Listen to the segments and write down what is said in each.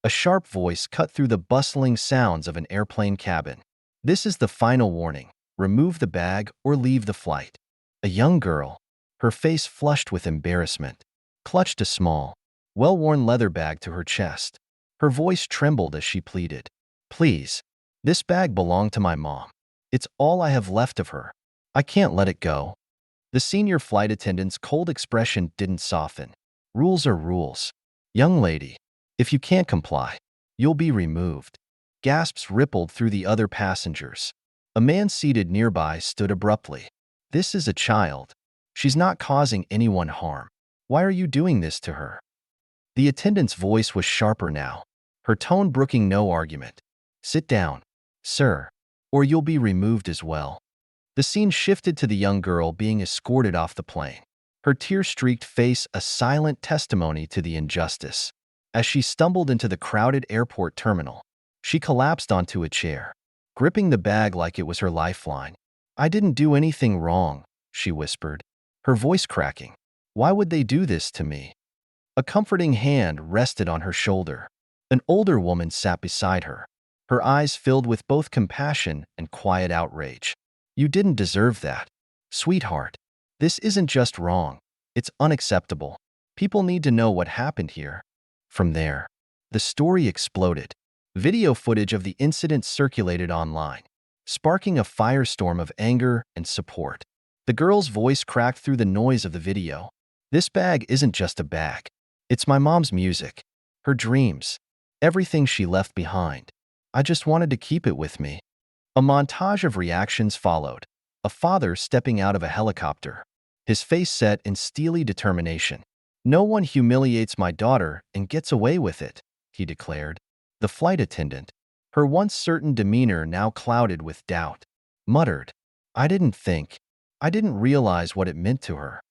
A sharp voice cut through the bustling sounds of an airplane cabin. This is the final warning. Remove the bag or leave the flight. A young girl, her face flushed with embarrassment, clutched a small, well-worn leather bag to her chest. Her voice trembled as she pleaded, "Please, this bag belonged to my mom. It's all I have left of her. I can't let it go." The senior flight attendant's cold expression didn't soften. "Rules are rules. Young lady, if you can't comply, you'll be removed." Gasps rippled through the other passengers. A man seated nearby stood abruptly. "This is a child. She's not causing anyone harm. Why are you doing this to her?" The attendant's voice was sharper now, her tone brooking no argument. "Sit down, sir, or you'll be removed as well." The scene shifted to the young girl being escorted off the plane, her tear-streaked face a silent testimony to the injustice. As she stumbled into the crowded airport terminal, she collapsed onto a chair, gripping the bag like it was her lifeline. "I didn't do anything wrong," she whispered, her voice cracking. "Why would they do this to me?" A comforting hand rested on her shoulder. An older woman sat beside her, her eyes filled with both compassion and quiet outrage. "You didn't deserve that. Sweetheart, this isn't just wrong. It's unacceptable. People need to know what happened here." From there, the story exploded. Video footage of the incident circulated online, sparking a firestorm of anger and support. The girl's voice cracked through the noise of the video. "This bag isn't just a bag. It's my mom's music, her dreams, everything she left behind. I just wanted to keep it with me." A montage of reactions followed. A father stepping out of a helicopter, his face set in steely determination. "No one humiliates my daughter and gets away with it," he declared. The flight attendant, her once certain demeanor now clouded with doubt, muttered, I didn't realize what it meant to her."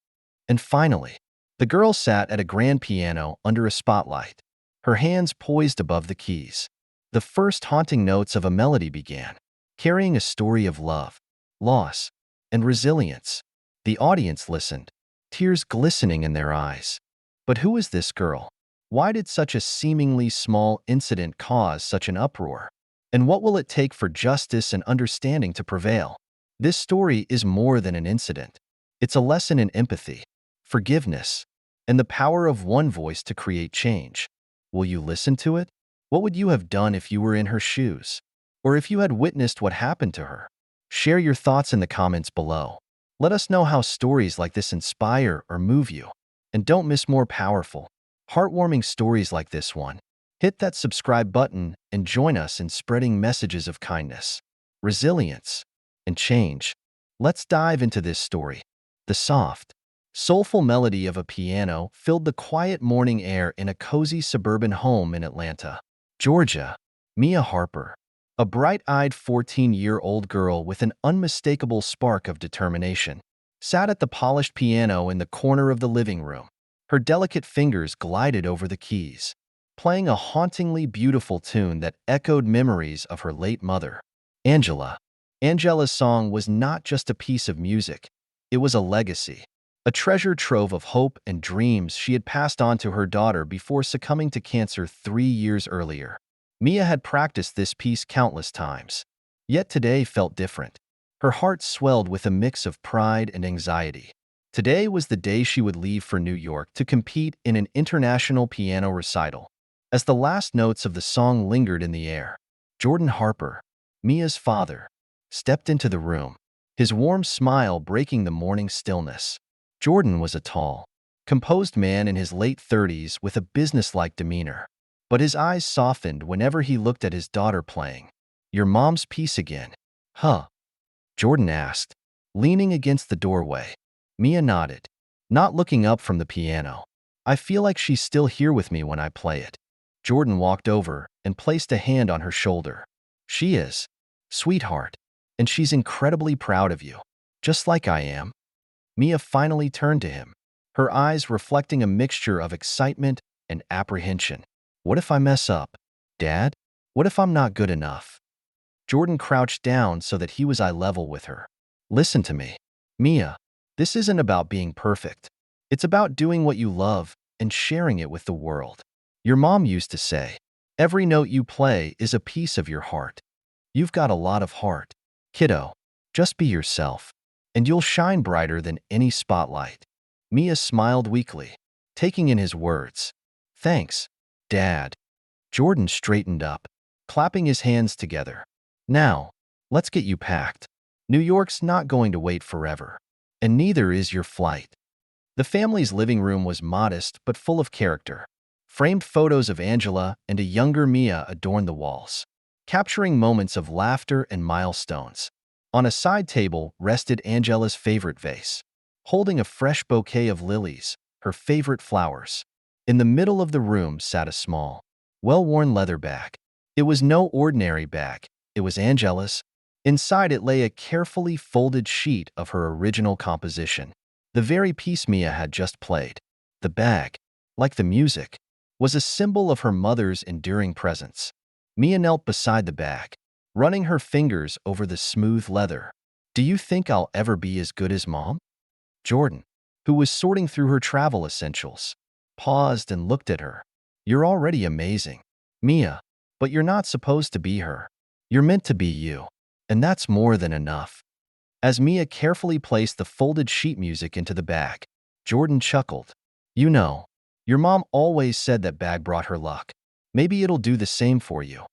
And finally, the girl sat at a grand piano under a spotlight, her hands poised above the keys. The first haunting notes of a melody began, carrying a story of love, loss, and resilience. The audience listened, tears glistening in their eyes. But who is this girl? Why did such a seemingly small incident cause such an uproar? And what will it take for justice and understanding to prevail? This story is more than an incident. It's a lesson in empathy, forgiveness, and the power of one voice to create change. Will you listen to it? What would you have done if you were in her shoes? Or if you had witnessed what happened to her? Share your thoughts in the comments below. Let us know how stories like this inspire or move you. And don't miss more powerful, heartwarming stories like this one. Hit that subscribe button and join us in spreading messages of kindness, resilience, and change. Let's dive into this story. The soft, soulful melody of a piano filled the quiet morning air in a cozy suburban home in Atlanta, Georgia. Mia Harper, a bright-eyed 14-year-old girl with an unmistakable spark of determination, sat at the polished piano in the corner of the living room. Her delicate fingers glided over the keys, playing a hauntingly beautiful tune that echoed memories of her late mother, Angela. Angela's song was not just a piece of music, it was a legacy, a treasure trove of hope and dreams she had passed on to her daughter before succumbing to cancer 3 years earlier. Mia had practiced this piece countless times, yet today felt different. Her heart swelled with a mix of pride and anxiety. Today was the day she would leave for New York to compete in an international piano recital. As the last notes of the song lingered in the air, Jordan Harper, Mia's father, stepped into the room, his warm smile breaking the morning stillness. Jordan was a tall, composed man in his late 30s with a businesslike demeanor, but his eyes softened whenever he looked at his daughter playing. "Your mom's piece again, huh?" Jordan asked, leaning against the doorway. Mia nodded, not looking up from the piano. "I feel like she's still here with me when I play it." Jordan walked over and placed a hand on her shoulder. "She is, sweetheart, and she's incredibly proud of you, just like I am." Mia finally turned to him, her eyes reflecting a mixture of excitement and apprehension. "What if I mess up, Dad? What if I'm not good enough?" Jordan crouched down so that he was eye level with her. "Listen to me, Mia. This isn't about being perfect. It's about doing what you love and sharing it with the world. Your mom used to say, Every note you play is a piece of your heart. You've got a lot of heart. Kiddo, just be yourself, and you'll shine brighter than any spotlight. Mia smiled weakly, taking in his words. Thanks, Dad. Jordan straightened up, clapping his hands together. Now, let's get you packed. New York's not going to wait forever, and neither is your flight. The family's living room was modest but full of character. Framed photos of Angela and a younger Mia adorned the walls, capturing moments of laughter and milestones. On a side table rested Angela's favorite vase, holding a fresh bouquet of lilies, her favorite flowers. In the middle of the room sat a small, well-worn leather bag. It was no ordinary bag. It was Angela's. Inside it lay a carefully folded sheet of her original composition, the very piece Mia had just played. The bag, like the music, was a symbol of her mother's enduring presence. Mia knelt beside the bag, running her fingers over the smooth leather. Do you think I'll ever be as good as Mom? Jordan, who was sorting through her travel essentials, paused and looked at her. You're already amazing, Mia, but you're not supposed to be her. You're meant to be you, and that's more than enough. As Mia carefully placed the folded sheet music into the bag, Jordan chuckled. You know, your mom always said that bag brought her luck. Maybe it'll do the same for you.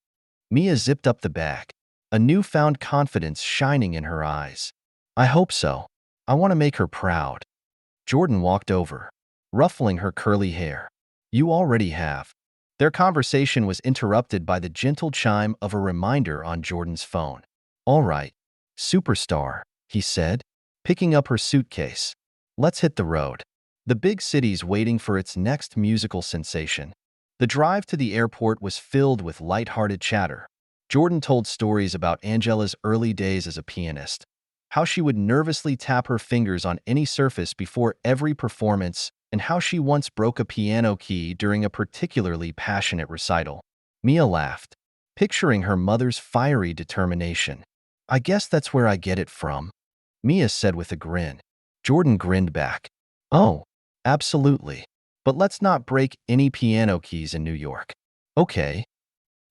Mia zipped up the bag, a newfound confidence shining in her eyes. I hope so. I want to make her proud. Jordan walked over, ruffling her curly hair. You already have. Their conversation was interrupted by the gentle chime of a reminder on Jordan's phone. All right, superstar, he said, picking up her suitcase. Let's hit the road. The big city's waiting for its next musical sensation. The drive to the airport was filled with light-hearted chatter. Jordan told stories about Angela's early days as a pianist, how she would nervously tap her fingers on any surface before every performance, and how she once broke a piano key during a particularly passionate recital. Mia laughed, picturing her mother's fiery determination. I guess that's where I get it from, Mia said with a grin. Jordan grinned back. Oh, absolutely. But let's not break any piano keys in New York. Okay.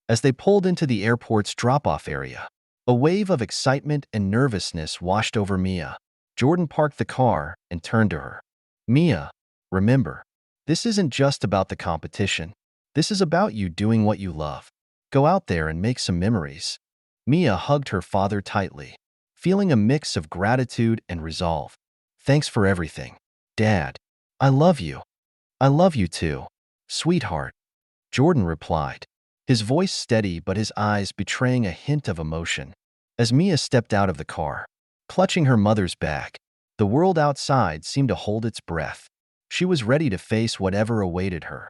As they pulled into the airport's drop-off area, a wave of excitement and nervousness washed over Mia. Jordan parked the car and turned to her. Mia, remember, this isn't just about the competition. This is about you doing what you love. Go out there and make some memories. Mia hugged her father tightly, feeling a mix of gratitude and resolve. Thanks for everything, Dad. I love you. I love you too, sweetheart, Jordan replied, his voice steady but his eyes betraying a hint of emotion. As Mia stepped out of the car, clutching her mother's bag, the world outside seemed to hold its breath. She was ready to face whatever awaited her.